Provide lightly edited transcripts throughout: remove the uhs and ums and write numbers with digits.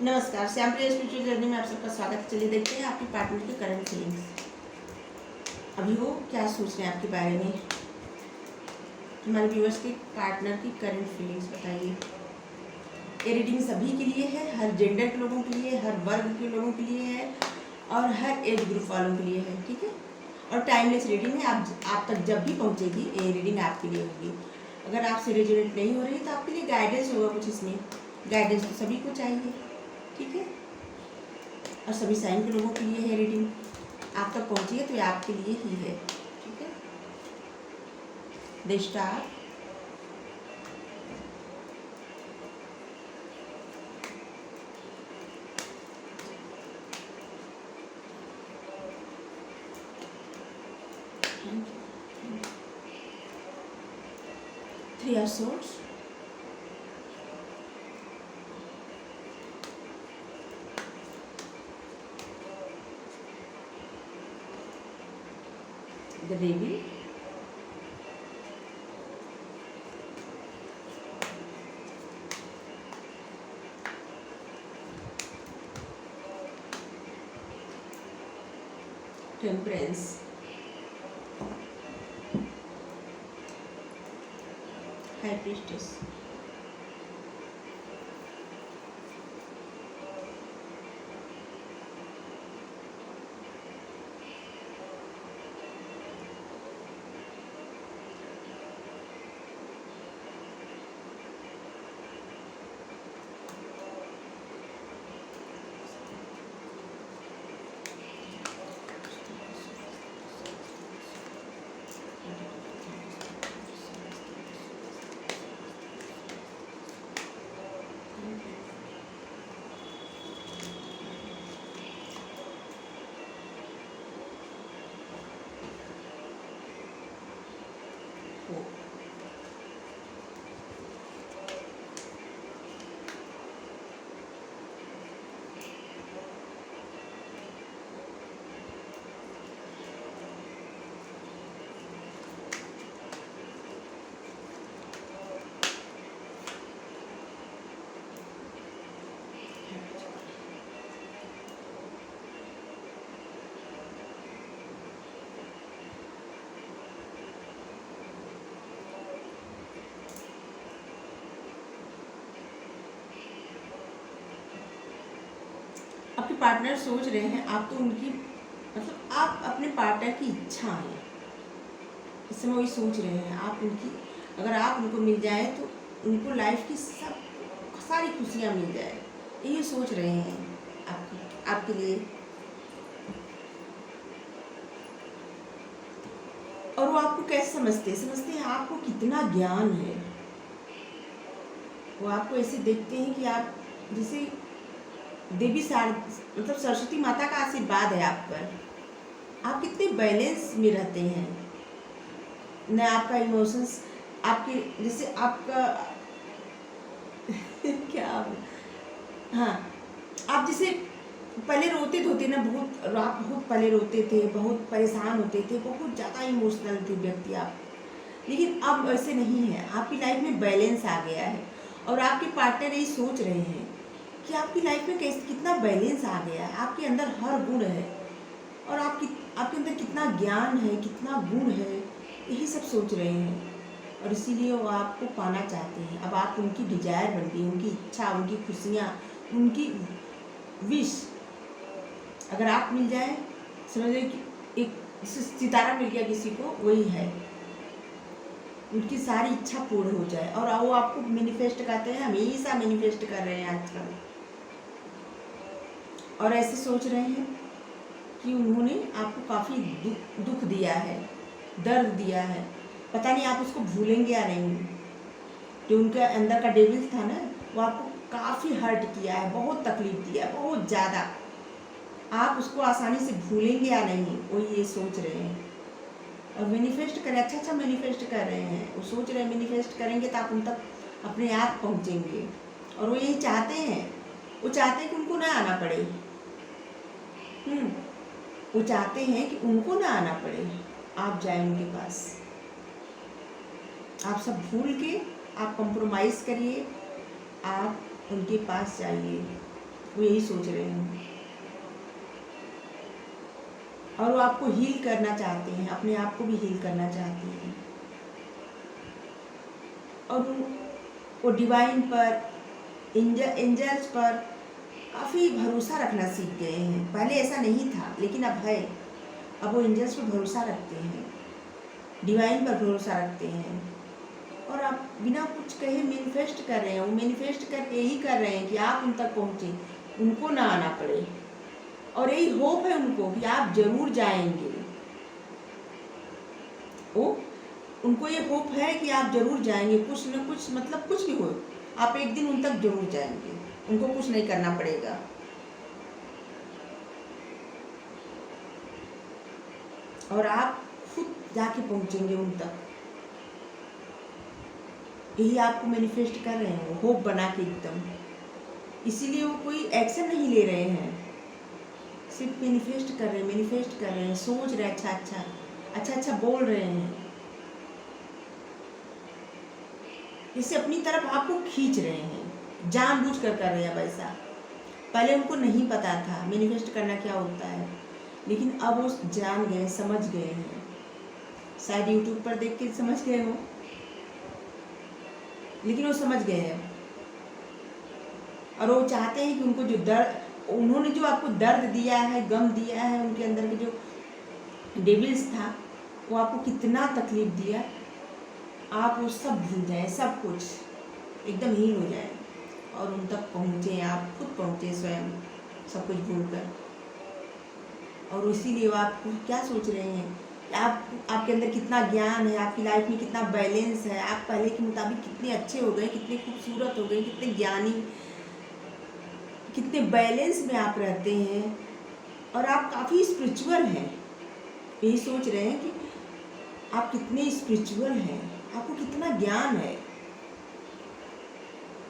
नमस्कार, श्यामप्रिया spiritual journey में आप सबका स्वागत है। चलिए देखते हैं आपकी पार्टनर की करंट फीलिंग्स। अभी वो क्या सोच रहे हैं आपके बारे में। हमारे व्यूअर्स के पार्टनर की करंट फीलिंग्स बताइए। ये रीडिंग सभी के लिए है, हर जेंडर के लोगों के लिए, हर वर्ग के लोगों के लिए है और हर एज ग्रुप वालों के लिए है, ठीक है। और टाइमलेस रीडिंग है, आप तक जब भी पहुँचेगी ये रीडिंग आपके लिए होगी। अगर आपसे रेजोनेट नहीं हो रही तो आपके लिए गाइडेंस होगा कुछ इसमें। गाइडेंस तो सभी को चाहिए, ठीक है। और सभी साइन के लोगों के लिए है रीडिंग। आप तक पहुंची है तो ये आपके लिए ही है, ठीक है। The star, three of swords, the devil, temperance, high priestess. आपके पार्टनर सोच रहे हैं, आप तो उनकी मतलब आप अपने पार्टनर की इच्छा है, इस समय वही सोच रहे हैं। आप उनकी, अगर आप उनको मिल जाए तो उनको लाइफ की सारी खुशियाँ मिल जाए, ये सोच रहे हैं आपके लिए। और वो आपको कैसे समझते हैं आपको कितना ज्ञान है। वो आपको ऐसे देखते हैं कि आप जैसे देवी मतलब सरस्वती माता का आशीर्वाद है आप पर। आप कितने बैलेंस में रहते हैं न, आपका इमोशंस आपके जैसे आपका क्या, हाँ, आप जैसे पहले रोते धोते ना, आप बहुत पहले रोते थे, बहुत परेशान होते थे, बहुत ज़्यादा इमोशनल थे व्यक्ति आप। लेकिन अब ऐसे नहीं है, आपकी लाइफ में बैलेंस आ गया है। और आपके पार्टनर यही सोच रहे हैं कि आपकी लाइफ में कितना बैलेंस आ गया है, आपके अंदर हर गुण है और आपके अंदर कितना ज्ञान है, कितना गुण है, यही सब सोच रहे हैं। और इसीलिए वो आपको पाना चाहते हैं। अब आप उनकी डिजायर बन गई, उनकी इच्छा, उनकी खुशियाँ, उनकी विश। अगर आप मिल जाए, समझ कि एक सितारा मिल गया किसी को, वही है, उनकी सारी इच्छा पूर्ण हो जाए। और वो आपको मैनिफेस्ट करते हैं, हमेशा मैनिफेस्ट कर रहे हैं आजकल। और ऐसे सोच रहे हैं कि उन्होंने आपको काफ़ी दुख दिया है, दर्द दिया है, पता नहीं आप उसको भूलेंगे या नहीं। जो उनके अंदर का डेविल था ना, वो आपको काफ़ी हर्ट किया है, बहुत तकलीफ दिया है, बहुत ज़्यादा। आप उसको आसानी से भूलेंगे या नहीं, वो ये सोच रहे हैं। और मैनिफेस्ट करें, अच्छा मैनिफेस्ट कर रहे हैं। वो सोच रहे हैं मैनिफेस्ट करेंगे तो आप उन तक अपने आप पहुँचेंगे। और वो यही चाहते हैं, वो चाहते हैं कि उनको ना आना पड़े। वो चाहते हैं कि उनको ना आना पड़े, आप जाए उनके पास। आप सब भूल के, आप कंप्रोमाइज़ करिए, आप उनके पास जाइए। वो यही सोच रहे हैं, और वो आपको हील करना चाहते हैं, अपने आप को भी हील करना चाहते हैं। और वो डिवाइन पर, एंजल्स पर काफ़ी भरोसा रखना सीख गए हैं। पहले ऐसा नहीं था, लेकिन अब है। अब वो एंजल्स पर भरोसा रखते हैं, डिवाइन पर भरोसा रखते हैं, और आप बिना कुछ कहे मैनिफेस्ट कर रहे हैं। वो मैनिफेस्ट कर यही कर रहे हैं कि आप उन तक पहुँचे, उनको ना आना पड़े, और यही होप है उनको कि आप जरूर जाएंगे। उनको ये होप है कि आप जरूर जाएंगे, कुछ न कुछ, मतलब कुछ भी हो, आप एक दिन उन तक जरूर जाएंगे, उनको कुछ नहीं करना पड़ेगा। और आप खुद जाके पहुंचेंगे उन तक। यही आपको मैनिफेस्ट कर रहे हैं, होप बना के एकदम। इसीलिए वो कोई एक्शन नहीं ले रहे हैं, सिर्फ मैनिफेस्ट कर रहे हैं, सोच रहे हैं, अच्छा बोल रहे हैं, इसे अपनी तरफ आपको खींच रहे हैं, जानबूझ कर रहे हैं वैसा। पहले उनको नहीं पता था मैनिफेस्ट करना क्या होता है, लेकिन अब वो जान गए, समझ गए हैं। शायद यूट्यूब पर देख के समझ गए हो, लेकिन वो समझ गए हैं। और वो चाहते हैं कि उनको जो दर्द, उन्होंने जो आपको दर्द दिया है, गम दिया है, उनके अंदर के जो डेविल्स था, वो आपको कितना तकलीफ दिया, आप वो सब भूल जाएं, सब कुछ एकदम हील हो जाए, और उन तक पहुँचे, आप खुद पहुँचे स्वयं, सब कुछ भूल कर। और इसीलिए वो आप क्या सोच रहे हैं, आपके अंदर कितना ज्ञान है, आपकी लाइफ में कितना बैलेंस है, आप पहले के मुताबिक कितने अच्छे हो गए, कितने खूबसूरत हो गए, कितने ज्ञानी, कितने बैलेंस में आप रहते हैं, और आप काफ़ी स्पिरिचुअल हैं। यही सोच रहे हैं कि आप कितने स्पिरिचुअल हैं, आपको कितना ज्ञान है।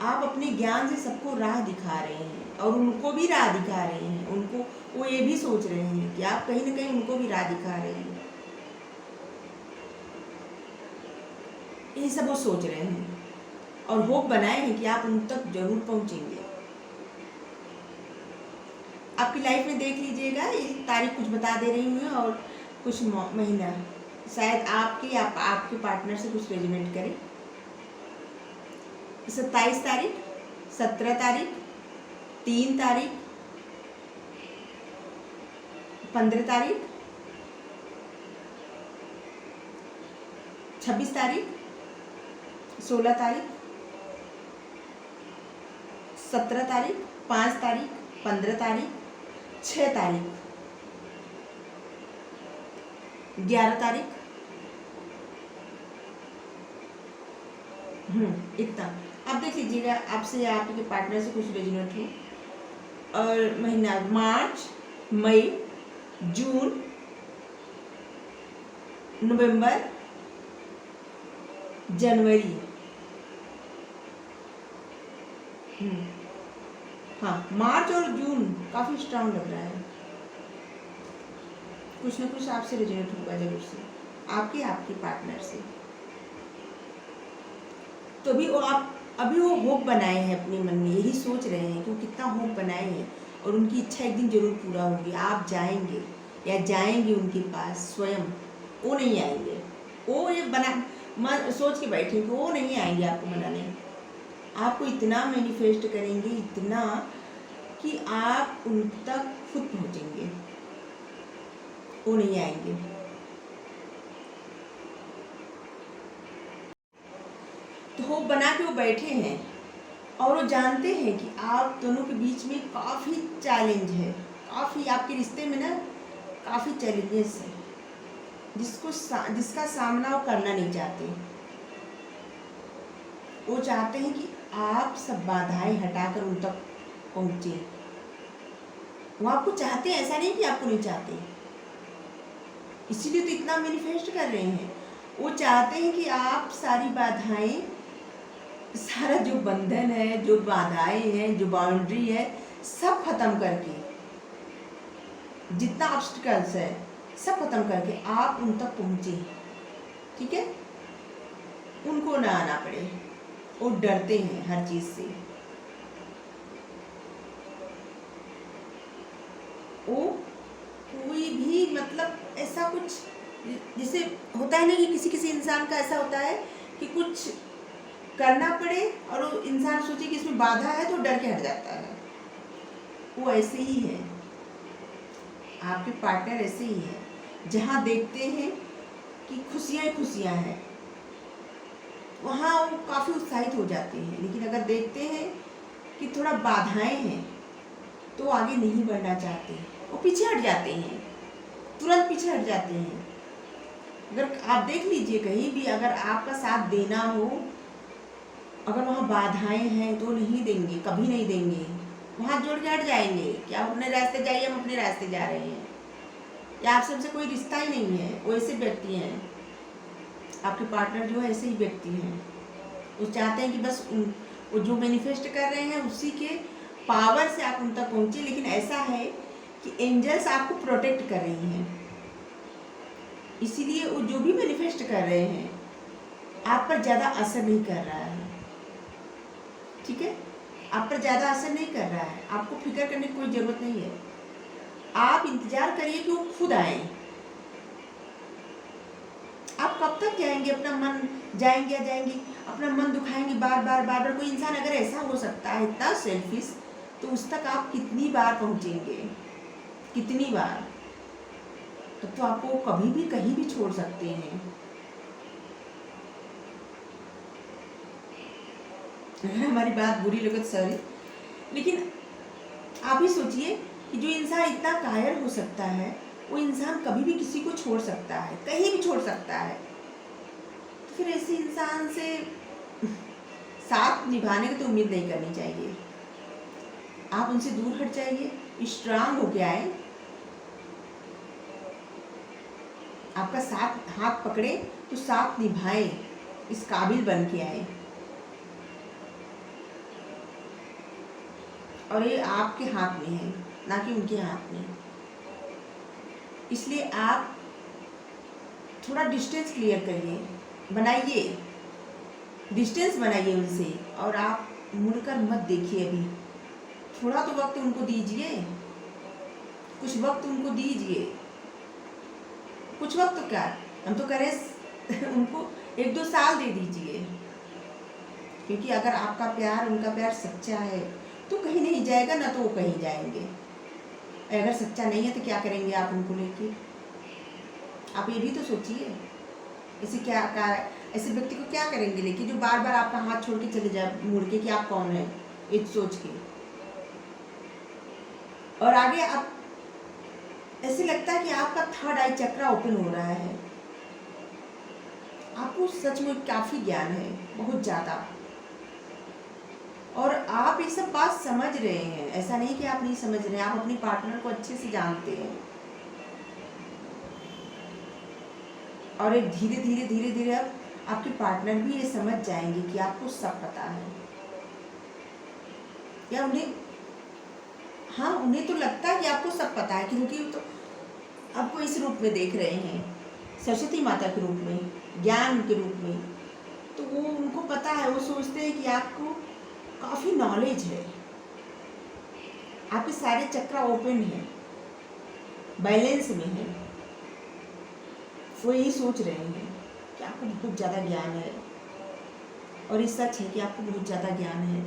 आप अपने ज्ञान से सबको राह दिखा रहे हैं, और उनको भी राह दिखा रहे हैं। उनको, वो ये भी सोच रहे हैं कि आप कहीं ना कहीं उनको भी राह दिखा रहे हैं। यही सब वो सोच रहे हैं, और होप बनाए हैं कि आप उन तक जरूर पहुंचेंगे। आपकी लाइफ में देख लीजिएगा, ये तारीख कुछ बता दे रही हूँ, और कुछ महीना, शायद आपके पार्टनर से कुछ रेजोनेट करे। 27 तारीख, 17 तारीख, 3 तारीख, 15 तारीख, 26 तारीख, 16 तारीख, 17 तारीख, 5 तारीख, 15 तारीख, 6 तारीख, 11 तारीख, इतना आप देख लीजिएगा, आपसे या आपके पार्टनर से कुछ रेजोनेट हो। और महीना मार्च, मई, जून, नवंबर, जनवरी, हाँ, मार्च और जून काफ़ी स्ट्रांग लग रहा है। कुछ ना कुछ आपसे रेजोनेट होगा जरूर से, आपके पार्टनर से। तो अभी वो होप बनाए हैं अपने मन में, यही सोच रहे हैं कि वो कितना होप बनाए हैं, और उनकी इच्छा एक दिन जरूर पूरा होगी। आप जाएंगे, या जाएंगे उनके पास स्वयं, वो नहीं आएंगे। वो ये सोच के बैठे कि वो नहीं आएंगे आपको मनाने। आपको इतना मैनिफेस्ट करेंगे, इतना कि आप उन तक खुद पहुंचेंगे, वो नहीं आएंगे। तो होप बना के वो बैठे हैं, और वो जानते हैं कि आप दोनों के बीच में काफ़ी चैलेंज है, काफ़ी आपके रिश्ते में ना काफ़ी चैलेंजेस हैं, जिसका सामना वो करना नहीं चाहते। वो चाहते हैं कि आप सब बाधाएं हटाकर उन तक पहुँचे। वो आपको चाहते हैं, ऐसा नहीं कि आपको नहीं चाहते, इसीलिए तो इतना मैनिफेस्ट कर रहे हैं। वो चाहते हैं कि आप सारी बाधाएं, सारा जो बंधन है, जो बाधाएं हैं, जो बाउंड्री है, सब खत्म करके, जितना ऑब्स्टिकल्स है सब खत्म करके आप उन तक पहुँचे। ठीक है, उनको ना आना पड़े। वो डरते हैं हर चीज़ से, वो कोई भी मतलब ऐसा कुछ, जैसे होता है ना कि किसी किसी इंसान का ऐसा होता है कि कुछ करना पड़े और वो इंसान सोचे कि इसमें बाधा है तो डर के हट जाता है। वो ऐसे ही है, आपके पार्टनर ऐसे ही है। जहाँ देखते हैं कि खुशियाँ ही खुशियाँ हैं, वहाँ वो काफ़ी उत्साहित हो जाते हैं, लेकिन अगर देखते हैं कि थोड़ा बाधाएं हैं तो आगे नहीं बढ़ना चाहते, वो पीछे हट जाते हैं, तुरंत पीछे हट जाते हैं। अगर आप देख लीजिए कहीं भी अगर आपका साथ देना हो, अगर वहाँ बाधाएं हैं तो नहीं देंगे, कभी नहीं देंगे, वहाँ जोड़ के हट जाएंगे कि आप अपने रास्ते जाइए, हम अपने रास्ते जा रहे हैं, या आपसे हमसे कोई रिश्ता ही नहीं है। वो ऐसे व्यक्ति हैं, आपके पार्टनर जो है ऐसे ही व्यक्ति हैं। वो चाहते हैं कि बस वो जो मैनिफेस्ट कर रहे हैं उसी के पावर से आप उन तक पहुँचे, लेकिन ऐसा है कि एंजल्स आपको प्रोटेक्ट कर रही हैं, इसीलिए वो जो भी मैनिफेस्ट कर रहे हैं आप पर ज़्यादा असर नहीं कर रहा है। ठीक है, आप पर ज़्यादा असर नहीं कर रहा है, आपको फिक्र करने की कोई ज़रूरत नहीं है। आप इंतज़ार करिए कि वो खुद आए। आप कब तक जाएंगे, अपना मन जाएंगे या जाएंगे अपना मन दुखाएंगे बार बार बार बार। कोई इंसान अगर ऐसा हो सकता है इतना सेल्फिश, तो उस तक आप कितनी बार पहुंचेंगे, कितनी बार? तो आपको कभी भी कहीं भी छोड़ सकते हैं। अगर हमारी बात बुरी लगे तो सॉरी, लेकिन आप ही सोचिए कि जो इंसान इतना कायर हो सकता है, वो इंसान कभी भी किसी को छोड़ सकता है, कहीं भी छोड़ सकता है। तो फिर ऐसे इंसान से साथ निभाने की तो उम्मीद नहीं करनी चाहिए। आप उनसे दूर हट जाइए, स्ट्रांग होके आए, आपका साथ हाथ पकड़े तो साथ निभाएं, इस काबिल बन के आए। और ये आपके हाथ में है, ना कि उनके हाथ में। इसलिए आप थोड़ा डिस्टेंस क्लियर करिए, बनाइए डिस्टेंस बनाइए उनसे, और आप मुड़कर मत देखिए। अभी थोड़ा तो वक्त उनको दीजिए, कुछ वक्त उनको दीजिए। कुछ वक्त तो क्या, हम तो करें उनको 1-2 साल दे दीजिए, क्योंकि अगर आपका प्यार उनका प्यार सच्चा है तो कहीं नहीं जाएगा, ना तो वो कहीं जाएंगे। अगर सच्चा नहीं है तो क्या करेंगे आप उनको लेके? आप ये भी तो सोचिए। ऐसे व्यक्ति को क्या करेंगे लेके जो बार बार आपका हाथ छोड़ के चले जाए मुड़ के कि आप कौन है, ये सोच के। और आगे आप ऐसे लगता है कि आपका थर्ड आई चक्रा ओपन हो रहा है। आपको सच में काफ़ी ज्ञान है, बहुत ज़्यादा, और आप ये सब बात समझ रहे हैं। ऐसा नहीं कि आप नहीं समझ रहे हैं, आप अपने पार्टनर को अच्छे से जानते हैं। और एक धीरे धीरे धीरे धीरे अब आपके पार्टनर भी ये समझ जाएंगे कि आपको सब पता है, या उन्हें तो लगता है कि आपको सब पता है, क्योंकि तो आपको इस रूप में देख रहे हैं, सरस्वती माता के रूप में, ज्ञान के रूप में। तो वो उनको पता है, वो सोचते हैं कि आपको काफ़ी नॉलेज है, आपके सारे चक्रा ओपन हैं, बैलेंस में है। वो यही सोच रहे हैं कि आपको बहुत ज़्यादा ज्ञान है, और ये सच है कि आपको बहुत ज़्यादा ज्ञान है।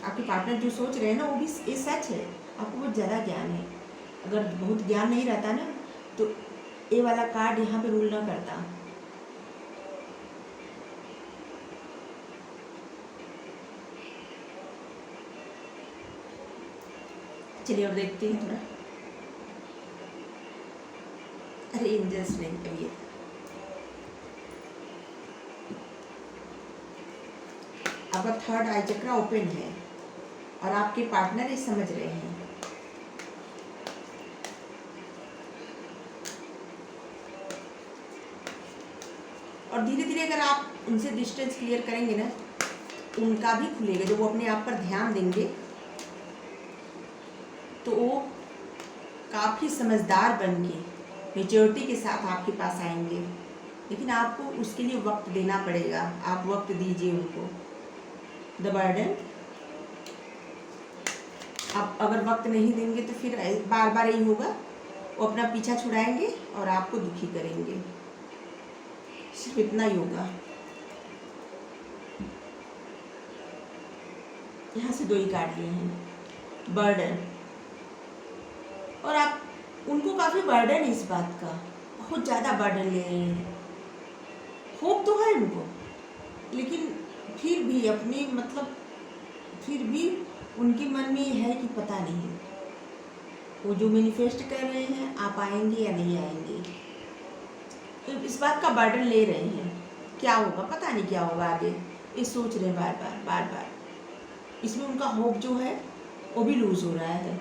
आपके पार्टनर जो सोच रहे हैं ना, वो भी ये सच है, आपको बहुत ज़्यादा ज्ञान है। अगर बहुत ज्ञान नहीं रहता ना, तो ये वाला कार्ड यहाँ पे रूल ना करता। चलिए और देखते हैं थोड़ा। अरे एंजल्स नहीं, करिए आपका थर्ड आई चक्रा ओपन है, और आपके पार्टनर ये समझ रहे हैं। और धीरे धीरे अगर आप उनसे डिस्टेंस क्लियर करेंगे ना, उनका भी खुलेगा। जब वो अपने आप पर ध्यान देंगे तो वो काफ़ी समझदार बन के मेच्योरिटी के साथ आपके पास आएंगे, लेकिन आपको उसके लिए वक्त देना पड़ेगा। आप वक्त दीजिए उनको। द बर्डन, आप अगर वक्त नहीं देंगे तो फिर बार बार यही होगा, वो अपना पीछा छुड़ाएंगे और आपको दुखी करेंगे। सिर्फ इतना ही होगा। यहाँ से 2 ही काट लिए हैं। बर्डन, और आप उनको काफ़ी बर्डन है इस बात का, बहुत ज़्यादा बर्डन ले रहे हैं। होप तो है उनको, लेकिन फिर भी अपनी मतलब फिर भी उनके मन में ये है कि पता नहीं वो जो मैनिफेस्ट कर रहे हैं आप आएंगे या नहीं आएंगे। तो इस बात का बर्डन ले रहे हैं, क्या होगा पता नहीं, क्या होगा आगे, ये सोच रहे हैं बार बार बार बार। इसमें उनका होप जो है वो भी लूज हो रहा है,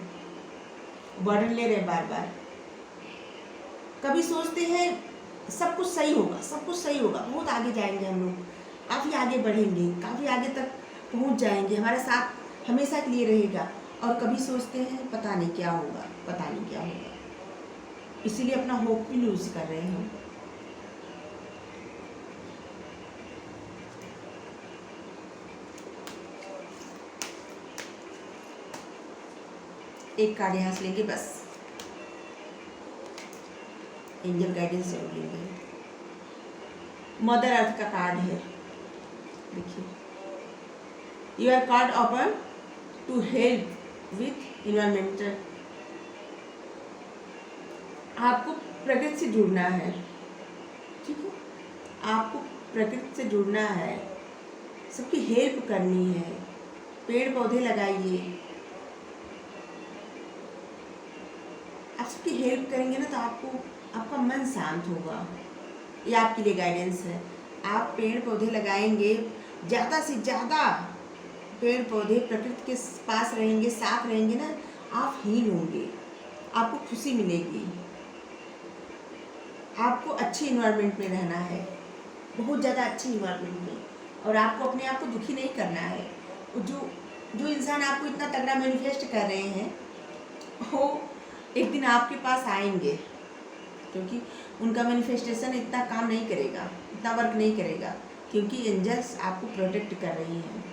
बर्डन ले रहे हैं बार बार। कभी सोचते हैं सब कुछ सही होगा, सब कुछ सही होगा, बहुत आगे जाएंगे हम लोग, काफ़ी आगे बढ़ेंगे, काफ़ी आगे तक पहुंच जाएंगे, हमारा साथ हमेशा के लिए रहेगा। और कभी सोचते हैं पता नहीं क्या होगा, पता नहीं क्या होगा, इसीलिए अपना होप भी लूज कर रहे हैं हम। एक कार्ड यहाँ से लेंगे बस, एंजल गाइडेंस से लेंगे। मदर अर्थ का कार्ड है, देखिए, your card open to help with environmental. आपको प्रकृति से जुड़ना है, ठीक है, आपको प्रकृति से जुड़ना है, सबकी हेल्प करनी है, पेड़ पौधे लगाइए। आप सबकी हेल्प करेंगे ना तो आपको आपका मन शांत होगा, ये आपके लिए गाइडेंस है। आप पेड़ पौधे लगाएंगे, ज़्यादा से ज़्यादा पेड़ पौधे प्रकृति के पास रहेंगे, साथ रहेंगे ना, आप हील होंगे, आपको खुशी मिलेगी। आपको अच्छी इन्वायरमेंट में रहना है, बहुत ज़्यादा अच्छी इन्वायरमेंट में, और आपको अपने आप को दुखी नहीं करना है। जो इंसान आपको इतना तगड़ा मैनिफेस्ट कर रहे हैं वो एक दिन आपके पास आएंगे, क्योंकि उनका मैनिफेस्टेशन इतना काम नहीं करेगा, इतना वर्क नहीं करेगा, क्योंकि एंजल्स आपको प्रोटेक्ट कर रही हैं,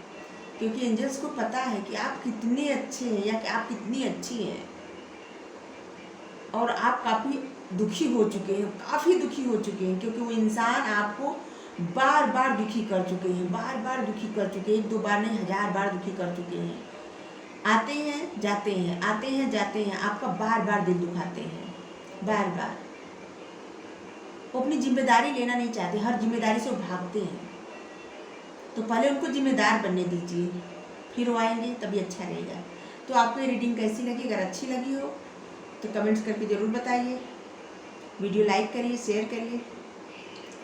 क्योंकि एंजल्स को पता है कि आप कितने अच्छे हैं या कि आप कितनी अच्छी हैं। और आप काफ़ी दुखी हो चुके हैं, काफ़ी दुखी हो चुके हैं, क्योंकि वो इंसान आपको बार बार दुखी कर चुके हैं, बार बार दुखी कर चुके हैं, 1-2 बार नहीं 1000 बार दुखी कर चुके हैं। आते हैं जाते हैं, आते हैं जाते हैं, आपका बार बार दिल दुखाते हैं, बार बार। वो अपनी जिम्मेदारी लेना नहीं चाहते, हर जिम्मेदारी से वो भागते हैं। तो पहले उनको जिम्मेदार बनने दीजिए, फिर वो आएंगे, तभी अच्छा रहेगा। तो आपको ये रीडिंग कैसी लगी? अगर अच्छी लगी हो तो कमेंट्स करके ज़रूर बताइए, वीडियो लाइक करिए, शेयर करिए,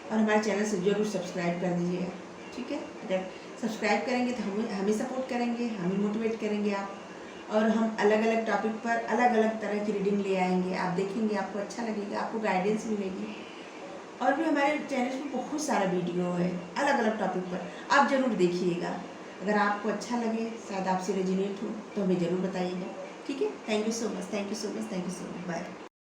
और हमारे चैनल से ज़रूर सब्सक्राइब कर दीजिएगा, ठीक है। अगर सब्सक्राइब करेंगे तो हमें सपोर्ट करेंगे, हमें मोटिवेट करेंगे आप, और हम अलग अलग टॉपिक पर अलग अलग तरह की रीडिंग ले आएंगे। आप देखेंगे, आपको अच्छा लगेगा, आपको गाइडेंस मिलेगी। और भी हमारे चैनल में बहुत सारा वीडियो है अलग अलग टॉपिक पर, आप ज़रूर देखिएगा। अगर आपको अच्छा लगे, शायद आपसे रेजोनेट हो, तो हमें ज़रूर बताइएगा, ठीक है। Thank you so much, thank you so much, thank you so much, bye.